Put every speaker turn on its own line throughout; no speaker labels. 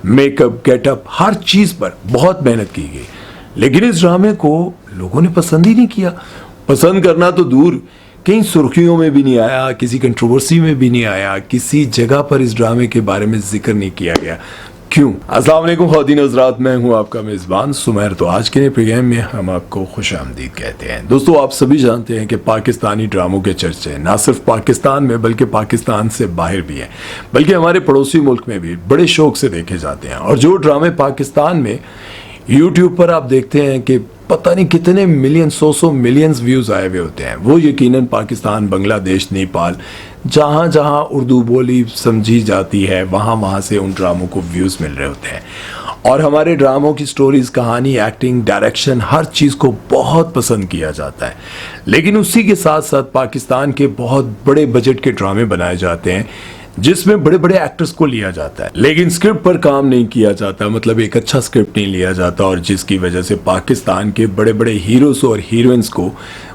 Makeup, getup, हर चीज पर बहुत मेहनत की गई, लेकिन इस ड्रामे को लोगों ने पसंद ही नहीं किया। पसंद करना तो दूर, कहीं सुर्खियों में भी नहीं आया, किसी कंट्रोवर्सी में भी नहीं आया, किसी जगह पर इस ड्रामे के बारे में जिक्र नहीं किया गया। क्यों? अस्सलाम वालेकुम ख़वातीन हज़रात, मैं हूं आपका मेज़बान सुमैर। तो आज के नए प्रोग्राम में हम आपको खुशामदीद कहते हैं। दोस्तों, आप सभी जानते हैं कि पाकिस्तानी ड्रामों के चर्चे ना सिर्फ पाकिस्तान में बल्कि पाकिस्तान से बाहर भी हैं, बल्कि हमारे पड़ोसी मुल्क में भी बड़े शौक से देखे जाते हैं। और जो ड्रामे पाकिस्तान में यूट्यूब पर आप देखते हैं कि पता नहीं कितने मिलियन, 100 मिलियंस व्यूज़ आए हुए होते हैं, वो यकीनन पाकिस्तान, बांग्लादेश, नेपाल, जहाँ जहाँ उर्दू बोली समझी जाती है वहाँ से उन ड्रामों को व्यूज़ मिल रहे होते हैं। और हमारे ड्रामों की स्टोरीज़, कहानी, एक्टिंग, डायरेक्शन, हर चीज़ को बहुत पसंद किया जाता है। लेकिन उसी के साथ साथ पाकिस्तान के बहुत बड़े बजट के ड्रामे बनाए जाते हैं जिसमें बड़े बड़े एक्टर्स को लिया जाता है, लेकिन स्क्रिप्ट पर काम नहीं किया जाता, मतलब एक अच्छा स्क्रिप्ट नहीं लिया जाता, और जिसकी वजह से पाकिस्तान के बड़े बड़े हीरोज और हीरोइंस को,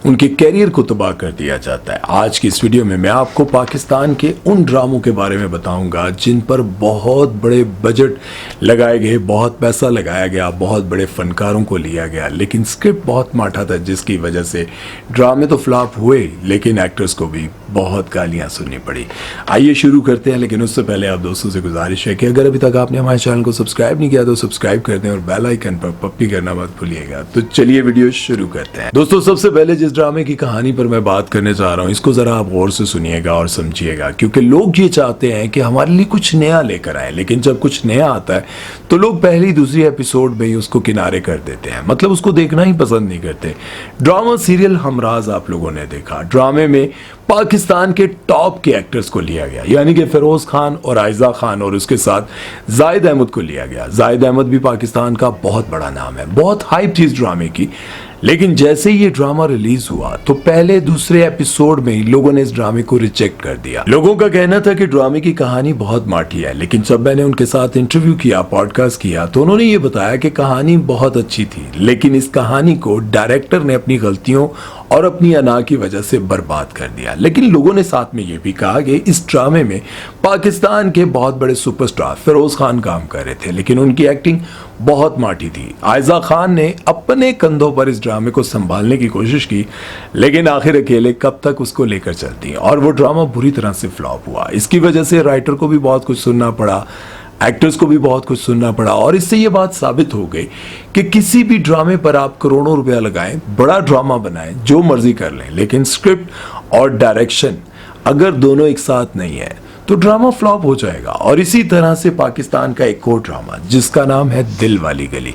उनके कैरियर को तबाह कर दिया जाता है। आज की इस वीडियो में मैं आपको पाकिस्तान के उन ड्रामों के बारे में बताऊंगा जिन पर बहुत बड़े बजट लगाए गए, बहुत पैसा लगाया गया, बहुत बड़े फनकारों को लिया गया, लेकिन स्क्रिप्ट बहुत माठा था, जिसकी वजह से ड्रामे तो फ्लॉप हुए लेकिन एक्टर्स को भी बहुत गालियां सुननी पड़ी। आइए शुरू करते हैं, लेकिन उससे पहले आप दोस्तों से गुजारिश है कि अगर अभी तक आपने हमारे चैनल को सब्सक्राइब नहीं किया तो सब्सक्राइब कर दें और बेल आइकन पर पप्पी करना मत भूलिएगा। तो चलिए वीडियो शुरू करते हैं। दोस्तों, सबसे पहले जिस ड्रामे की कहानी पर मैं बात करने जा रहा हूँ, इसको जरा आप गौर से सुनिएगा और समझिएगा, क्योंकि लोग ये चाहते हैं कि हमारे लिए कुछ नया लेकर आए, लेकिन जब कुछ नया आता है तो लोग पहली दूसरी एपिसोड में ही उसको किनारे कर देते हैं, मतलब उसको देखना ही पसंद नहीं करते। ड्रामा सीरियल हमराज आप लोगों ने देखा। ड्रामे में पाकिस्तान के टॉप के एक्टर्स को लिया गया, यानी कि फिरोज खान और आयजा खान, और उसके साथ जाहिद अहमद को लिया गया। जाहिद अहमद भी पाकिस्तान का बहुत बड़ा नाम है, बहुत हाइप थी इस ड्रामे की। लेकिन जैसे ही ये ड्रामा रिलीज हुआ तो पहले दूसरे एपिसोड में ही लोगों ने इस ड्रामे को रिजेक्ट कर दिया। लोगों का कहना था कि ड्रामे की कहानी बहुत माठी है, लेकिन जब मैंने उनके साथ इंटरव्यू किया, पॉडकास्ट किया, तो उन्होंने ये बताया कि कहानी बहुत अच्छी थी, लेकिन इस कहानी को डायरेक्टर ने अपनी गलतियों और अपनी अना की वजह से बर्बाद कर दिया। लेकिन लोगों ने साथ में ये भी कहा कि इस ड्रामे में पाकिस्तान के बहुत बड़े सुपरस्टार फिरोज खान काम कर रहे थे, लेकिन उनकी एक्टिंग बहुत माठी थी। आयजा खान ने अपने कंधों पर इस ड्रामे को संभालने की कोशिश की, लेकिन आखिर अकेले कब तक उसको लेकर चलती, और वो ड्रामा बुरी तरह से फ्लॉप हुआ। इसकी वजह से राइटर को भी बहुत कुछ सुनना पड़ा, एक्टर्स को भी बहुत कुछ सुनना पड़ा, और इससे ये बात साबित हो गई कि किसी भी ड्रामे पर आप करोड़ों रुपया लगाएं, बड़ा ड्रामा बनाएं, जो मर्जी कर लें, लेकिन स्क्रिप्ट और डायरेक्शन अगर दोनों एक साथ नहीं है तो ड्रामा फ्लॉप हो जाएगा। और इसी तरह से पाकिस्तान का एक और ड्रामा जिसका नाम है दिल वाली गली,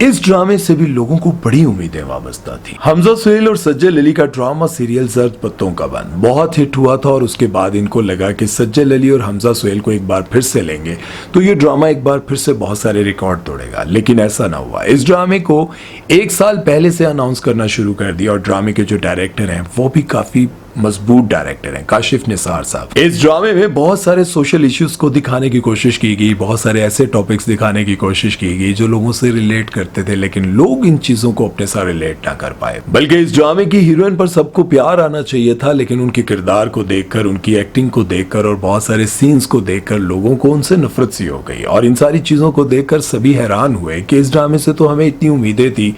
इस ड्रामे से भी लोगों को बड़ी उम्मीदें वाबस्ता थी। हमजा सुहेल और सज्जल अली का ड्रामा सीरियल जर्द पत्तों का बंद बहुत हिट हुआ था, और उसके बाद इनको लगा कि सज्जल अली और हमजा सुहेल को एक बार फिर से लेंगे तो ये ड्रामा एक बार फिर से बहुत सारे रिकॉर्ड तोड़ेगा, लेकिन ऐसा ना हुआ। इस ड्रामे को एक साल पहले से अनाउंस करना शुरू कर दिया, और ड्रामे के जो डायरेक्टर हैं वो भी काफी मजबूत डायरेक्टर हैं, काशिफ निसार साहब। इस ड्रामे में बहुत सारे सोशल इश्यूज को दिखाने की कोशिश की गई, बहुत सारे ऐसे टॉपिक्स दिखाने की कोशिश की गई जो लोगों से रिलेट करते थे, लेकिन लोग इन चीजों को अपने साथ रिलेट ना कर पाए। बल्कि इस ड्रामे की हीरोइन पर सबको प्यार आना चाहिए था, लेकिन उनके किरदार को देखकर, उनकी एक्टिंग को देखकर और बहुत सारे सीन्स को देखकर लोगों को उनसे नफरत सी हो गई। और इन सारी चीजों को देखकर सभी हैरान हुए कि इस ड्रामे से तो हमें इतनी उम्मीदें थी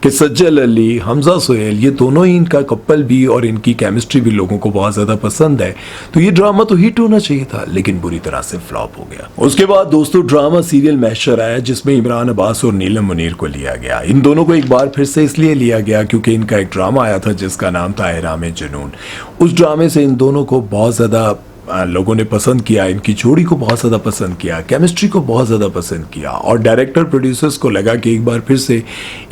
कि सज्जल अली, हमजा सुहेल, ये दोनों ही, इनका कपल भी और इनकी केमिस्ट्री भी लोगों को बहुत ज्यादा पसंद है, तो ये ड्रामा तो हिट होना चाहिए था, लेकिन बुरी तरह से फ्लॉप हो गया। उसके बाद दोस्तों ड्रामा सीरियल महशर आया, जिसमें इमरान अब्बास और नीलम मुनीर को लिया गया। इन दोनों को एक बार फिर से इसलिए लिया गया क्योंकि इनका एक ड्रामा आया था जिसका नाम था एहराम जुनून। उस ड्रामे से इन दोनों को बहुत ज्यादा लोगों ने पसंद किया, इनकी जोड़ी को बहुत ज़्यादा पसंद किया, केमिस्ट्री को बहुत ज़्यादा पसंद किया, और डायरेक्टर प्रोड्यूसर्स को लगा कि एक बार फिर से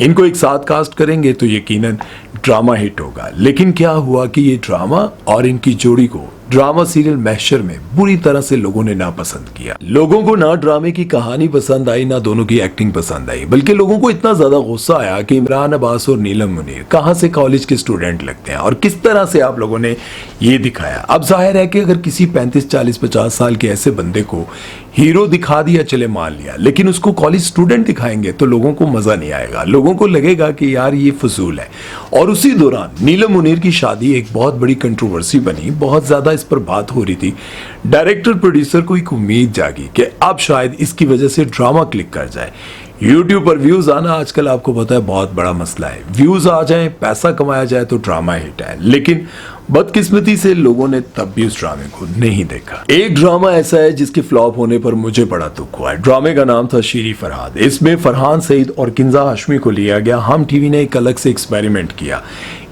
इनको एक साथ कास्ट करेंगे तो यकीनन ड्रामा हिट होगा। लेकिन क्या हुआ कि ये ड्रामा और इनकी जोड़ी को ड्रामा सीरियल महशर में बुरी तरह से लोगों ने नापसंद किया। लोगों को ना ड्रामे की कहानी पसंद आई, ना दोनों की एक्टिंग पसंद आई, बल्कि लोगों को इतना ज्यादा गुस्सा आया कि इमरान अब्बास और नीलम मुनीर कहां से कॉलेज के स्टूडेंट लगते हैं और किस तरह से आप लोगों ने ये दिखाया। अब जाहिर है कि अगर किसी 35, 40, 50 साल के ऐसे बंदे को हीरो दिखा दिया, चले मान लिया, लेकिन उसको कॉलेज स्टूडेंट दिखाएंगे तो लोगों को मजा नहीं आएगा, लोगों को लगेगा कि यार ये फजूल है। और उसी दौरान नीलम मुनीर की शादी एक बहुत बड़ी कंट्रोवर्सी बनी, बहुत ज्यादा इस पर बात हो रही थी। डायरेक्टर प्रोड्यूसर को एक उम्मीद जागी कि अब शायद इसकी वजह से ड्रामा क्लिक कर जाए। YouTube पर व्यूज आना आजकल आपको पता है बहुत बड़ा मसला है, व्यूज आ जाए, पैसा कमाया जाए तो ड्रामा हिट है। लेकिन बदकिस्मती से लोगों ने तब भी उस ड्रामे को नहीं देखा। एक ड्रामा ऐसा है जिसके फ्लॉप होने पर मुझे बड़ा दुख हुआ है। ड्रामे का नाम था शीरी फरहाद। इसमें फरहान सईद और किंजा हाशमी को लिया गया। हम टीवी ने एक अलग से एक्सपेरिमेंट किया।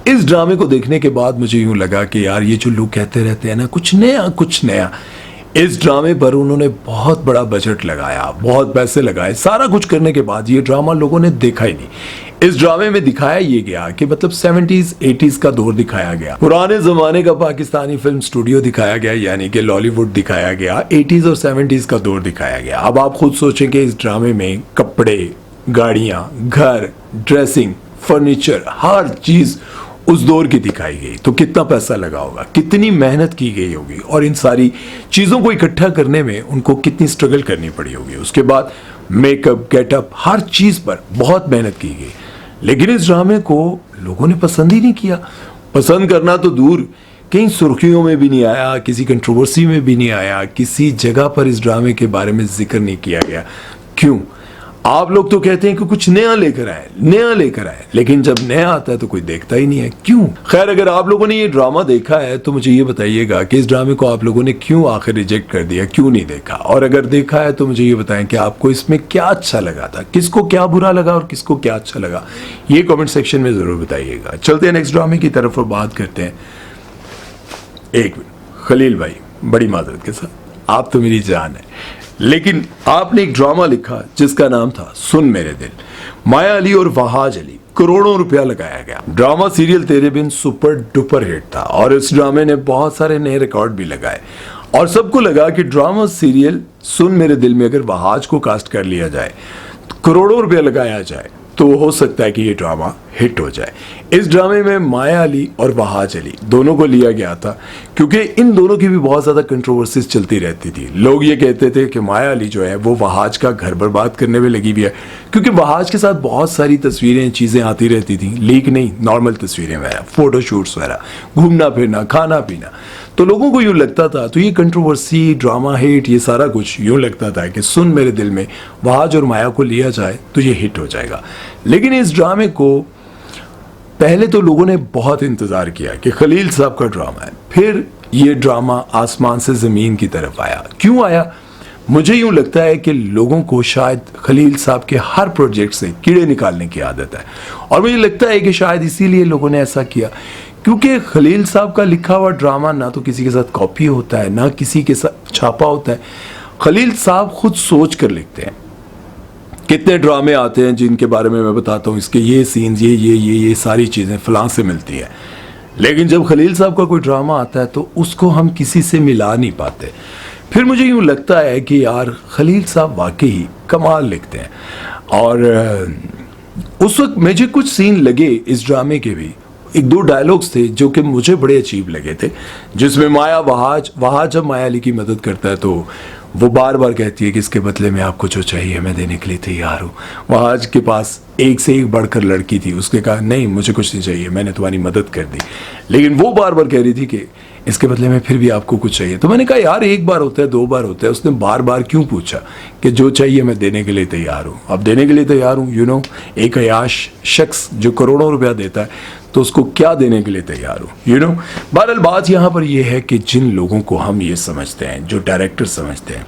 इस ड्रामे को देखने के बाद मुझे यूं लगा कि यार ये जो लोग कहते रहते हैं ना कुछ नया कुछ नया, इस ड्रामे पर उन्होंने बहुत बड़ा बजट लगाया, बहुत पैसे लगाए, सारा कुछ करने के बाद ये ड्रामा लोगों ने देखा ही नहीं। इस ड्रामे में दिखाया ये गया कि मतलब 70s 80s का दौर दिखाया गया, पुराने जमाने का पाकिस्तानी फिल्म स्टूडियो दिखाया गया, यानी कि लॉलीवुड दिखाया गया, 80s और 70s का दौर दिखाया गया। अब आप खुद सोचें कि इस ड्रामे में कपड़े, गाड़ियां, घर, ड्रेसिंग, फर्नीचर, हर चीज उस दौर की दिखाई गई, तो कितना पैसा लगा होगा, कितनी मेहनत की गई होगी, और इन सारी चीजों को इकट्ठा करने में उनको कितनी स्ट्रगल करनी पड़ी होगी। उसके बाद मेकअप, गेटअप, हर चीज पर बहुत मेहनत की गई। लेकिन इस ड्रामे को लोगों ने पसंद ही नहीं किया। पसंद करना तो दूर, कहीं सुर्खियों में भी नहीं आया, किसी कंट्रोवर्सी में भी नहीं आया, किसी जगह पर इस ड्रामे के बारे में जिक्र नहीं किया गया। क्यों? आप लोग तो कहते हैं कि कुछ नया लेकर आए, नया लेकर आए, लेकिन जब नया आता है तो कोई देखता ही नहीं है। क्यों? खैर, अगर आप लोगों ने ये ड्रामा देखा है तो मुझे ये बताइएगा कि इस ड्रामे को आप लोगों ने क्यों आखिर रिजेक्ट कर दिया, क्यों नहीं देखा, और अगर देखा है तो मुझे ये बताएं कि आपको इसमें क्या अच्छा लगा था, किसको क्या बुरा लगा और किसको क्या अच्छा लगा, ये कमेंट सेक्शन में जरूर बताइएगा। चलते हैं नेक्स्ट ड्रामे की तरफ और बात करते हैं। एक मिनट, खलील भाई, बड़ी माजरत के साथ, आप तो मेरी जान है, लेकिन आपने एक ड्रामा लिखा जिसका नाम था सुन मेरे दिल। माया अली और वहाज अली, करोड़ों रुपया लगाया गया। ड्रामा सीरियल तेरे बिन सुपर डुपर हिट था और इस ड्रामे ने बहुत सारे नए रिकॉर्ड भी लगाए, और सबको लगा कि ड्रामा सीरियल सुन मेरे दिल में अगर वहाज को कास्ट कर लिया जाए, करोड़ों रुपया लगाया जाए, तो हो सकता है कि ये ड्रामा हिट हो जाए। इस ड्रामे में माया अली और वहाज अली दोनों को लिया गया था क्योंकि इन दोनों की भी बहुत ज़्यादा कंट्रोवर्सीज चलती रहती थी। लोग ये कहते थे कि माया अली जो है वो वहाज का घर बर्बाद करने में लगी हुई है, क्योंकि वहाज के साथ बहुत सारी तस्वीरें, चीज़ें आती रहती थी, लीक नहीं, नॉर्मल तस्वीरें वगैरह, फोटोशूट्स वगैरह, घूमना फिरना, खाना पीना। तो लोगों को यूँ लगता था, तो ये कंट्रोवर्सी, ड्रामा हिट, ये सारा कुछ यूँ लगता था कि सुन मेरे दिल में वहाज और माया को लिया जाए तो ये हिट हो जाएगा। लेकिन इस ड्रामे को पहले तो लोगों ने बहुत इंतज़ार किया कि खलील साहब का ड्रामा है, फिर ये ड्रामा आसमान से ज़मीन की तरफ आया। क्यों आया? मुझे यूँ लगता है कि लोगों को शायद खलील साहब के हर प्रोजेक्ट से कीड़े निकालने की आदत है, और मुझे लगता है कि शायद इसीलिए लोगों ने ऐसा किया, क्योंकि खलील साहब का लिखा हुआ ड्रामा ना तो किसी के साथ कॉपी होता है, ना किसी के साथ छापा होता है। खलील साहब खुद सोच कर लिखते हैं। कितने ड्रामे आते हैं जिनके बारे में मैं बताता हूँ, इसके ये सीन्स, ये सारी चीज़ें फलां से मिलती हैं, लेकिन जब खलील साहब का कोई ड्रामा आता है तो उसको हम किसी से मिला नहीं पाते। फिर मुझे यूँ लगता है कि यार खलील साहब वाकई कमाल लिखते हैं, और उस वक्त मुझे कुछ सीन लगे इस ड्रामे के भी, एक दो डायलॉग्स थे जो कि मुझे बड़े अजीब लगे थे, जिसमें माया वहाज जब माया अली की मदद करता है तो वो बार बार कहती है कि इसके बदले में आपको जो चाहिए मैं देने के लिए तैयार हूँ। वहाज के पास एक से एक बढ़कर लड़की थी, उसने कहा नहीं मुझे कुछ नहीं चाहिए, मैंने तुम्हारी मदद कर दी, लेकिन वो बार बार कह रही थी कि इसके बदले में फिर भी आपको कुछ चाहिए। तो मैंने कहा यार एक बार होता है, दो बार होता है, उसने बार बार क्यों पूछा कि जो चाहिए मैं देने के लिए तैयार हूँ। अब देने के लिए तैयार हूँ, एक अयाश शख्स जो करोड़ों रुपया देता है तो उसको क्या देने के लिए तैयार हूँ। बहरहाल बात यहाँ पर यह है कि जिन लोगों को हम ये समझते हैं, जो डायरेक्टर समझते हैं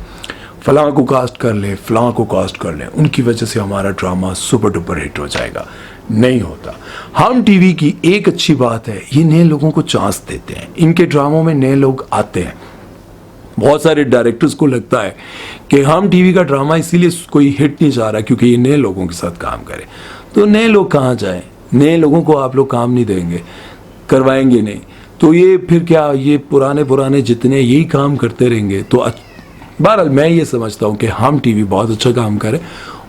फलां को कास्ट कर ले, फलां को कास्ट कर ले, उनकी वजह से हमारा ड्रामा सुपर डुपर हिट हो जाएगा, नहीं होता। हम टीवी की एक अच्छी बात है, ये नए लोगों को चांस देते हैं, इनके ड्रामों में नए लोग आते हैं। बहुत सारे डायरेक्टर्स को लगता है कि हम टीवी का ड्रामा इसीलिए कोई हिट नहीं जा रहा क्योंकि ये नए लोगों के साथ काम करे। तो नए लोग कहाँ जाएं? नए लोगों को आप लोग काम नहीं देंगे, करवाएंगे नहीं, तो ये फिर क्या, ये पुराने जितने यही काम करते रहेंगे। तो बहरहाल मैं ये समझता हूँ कि हम टीवी बहुत अच्छा काम करें,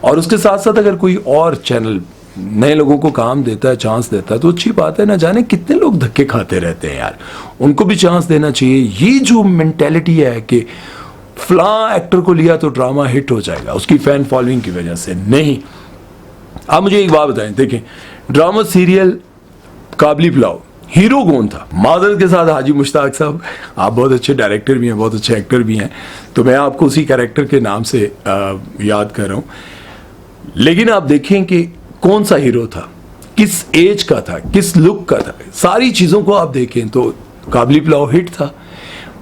और उसके साथ साथ अगर कोई और चैनल नए लोगों को काम देता है, चांस देता है, तो अच्छी बात है। ना जाने कितने लोग धक्के खाते रहते हैं यार, उनको भी चांस देना चाहिए। ये जो मेंटेलिटी है कि फलां एक्टर को लिया तो ड्रामा हिट हो जाएगा उसकी फैन फॉलोइंग की वजह से, नहीं। आप मुझे एक बात बताएं, देखें ड्रामा सीरियल काबली पुलाव, हीरो कौन था? मादर के साथ हाजी मुश्ताक साहब। आप बहुत अच्छे डायरेक्टर भी हैं, बहुत अच्छे एक्टर भी हैं, तो मैं आपको उसी कैरेक्टर के नाम से याद कर रहा हूँ। लेकिन आप देखें कि कौन सा हीरो था, किस एज का था, किस लुक का था, सारी चीज़ों को आप देखें तो काबली पुलाव हिट था।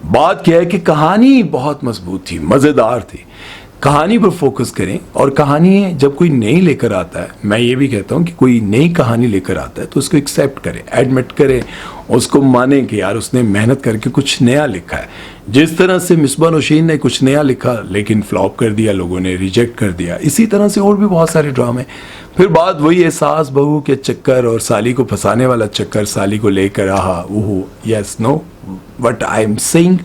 बात क्या है कि कहानी बहुत मजबूत थी, मज़ेदार थी। कहानी पर फोकस करें, और कहानी जब कोई नई लेकर आता है, मैं ये भी कहता हूँ कि कोई नई कहानी लेकर आता है तो उसको एक्सेप्ट करें, एडमिट करें, उसको माने कि यार उसने मेहनत करके कुछ नया लिखा है। जिस तरह से मिसबा नौशीन ने कुछ नया लिखा लेकिन फ्लॉप कर दिया, लोगों ने रिजेक्ट कर दिया, इसी तरह से और भी बहुत सारे ड्रामे। फिर बात वही है, सास बहू के चक्कर और साली को फंसाने वाला चक्कर, साली को लेकर आहा ओहो yes no but I am saying,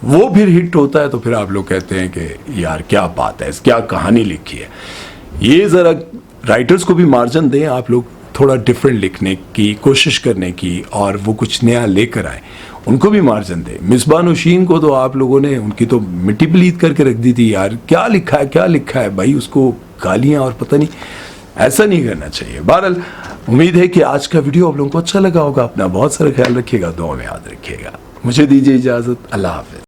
वो फिर हिट होता है तो फिर आप लोग कहते हैं कि यार क्या बात है, क्या कहानी लिखी है। ये ज़रा राइटर्स को भी मार्जिन दें, आप लोग थोड़ा डिफरेंट लिखने की कोशिश करने की, और वो कुछ नया लेकर आए, उनको भी मार्जिन दें। मिसबा नौशीन को तो आप लोगों ने उनकी तो मिट्टी पलीत करके रख दी थी, यार क्या लिखा है, क्या लिखा है भाई, उसको गालियाँ और पता नहीं, ऐसा नहीं करना चाहिए। बहरहाल उम्मीद है कि आज का वीडियो आप लोगों को अच्छा लगा होगा। अपना बहुत सारा ख्याल रखिएगा, दुआ में याद रखिएगा। मुझे दीजिए इजाज़त, अल्लाह हाफ़िज़।